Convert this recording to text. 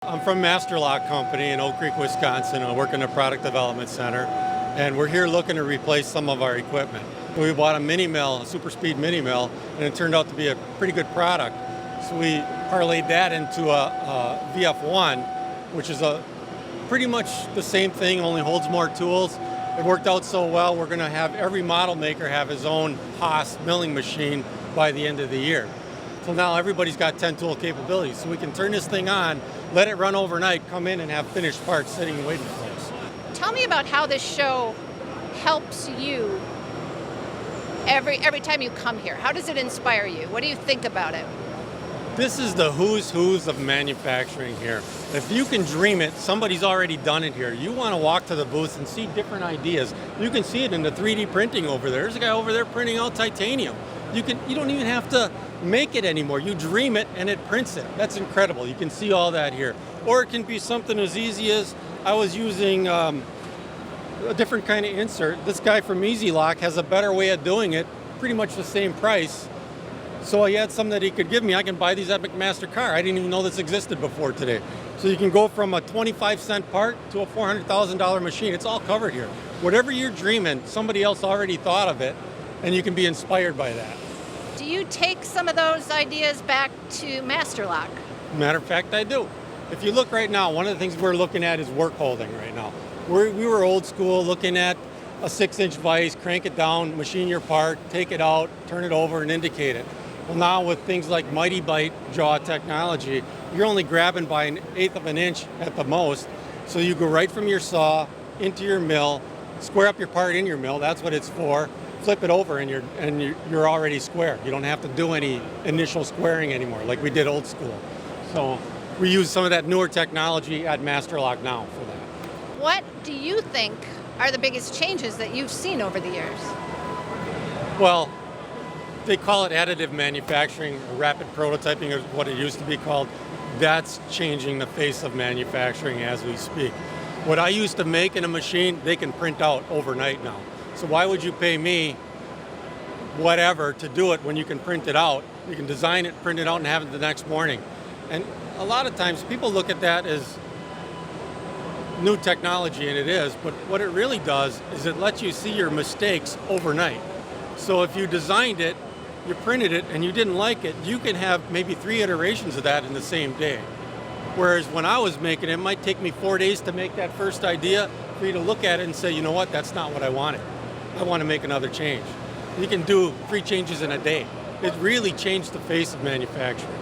I'm from Master Lock Company in Oak Creek, Wisconsin. I work in the product development center, and we're here looking to replace some of our equipment. We bought a mini mill, a super speed mini mill, and it turned out to be a pretty good product. So we parlayed that into a VF1, which is pretty much the same thing, only holds more tools. It worked out so well, we're going to have every model maker have his own Haas milling machine by the end of the year. So now everybody's got 10 tool capabilities. So we can turn this thing on, let it run overnight, come in and have finished parts sitting and waiting for us. Tell me about how this show helps you every time you come here. How does it inspire you? What do you think about it? This is the who's of manufacturing here. If you can dream it, somebody's already done it here. You want to walk to the booth and see different ideas. You can see it in the 3D printing over there. There's a guy over there printing out titanium. You don't even have to make it anymore. You dream it and it prints it. That's incredible. You can see all that here. Or it can be something as easy as I was using a different kind of insert. This guy from Easy Lock has a better way of doing it, pretty much the same price. So he had something that he could give me. I can buy these at McMaster-Carr. I didn't even know this existed before today. So you can go from a 25-cent part to a $400,000 machine. It's all covered here. Whatever you're dreaming, somebody else already thought of it, and you can be inspired by that. Do you take some of those ideas back to Master Lock? Matter of fact, I do. If you look right now, one of the things we're looking at is work holding right now. We were old school, looking at a 6-inch vise, crank it down, machine your part, take it out, turn it over, and indicate it. Well, now with things like Mighty Bite jaw technology, you're only grabbing by 1/8 of an inch at the most. So you go right from your saw into your mill, square up your part in your mill. That's what it's for. Flip it over, and you're already square. You don't have to do any initial squaring anymore, like we did old school. So we use some of that newer technology at Master Lock now for that. What do you think are the biggest changes that you've seen over the years? Well, they call it additive manufacturing, or rapid prototyping is what it used to be called. That's changing the face of manufacturing as we speak. What I used to make in a machine, they can print out overnight now. So why would you pay me whatever to do it when you can print it out? You can design it, print it out, and have it the next morning. And a lot of times people look at that as new technology, and it is, but what it really does is it lets you see your mistakes overnight. So if you designed it, you printed it, and you didn't like it, you can have maybe 3 iterations of that in the same day. Whereas when I was making it, it might take me 4 days to make that first idea for you to look at it and say, you know what, that's not what I wanted. I want to make another change. You can do 3 changes in a day. It really changed the face of manufacturing.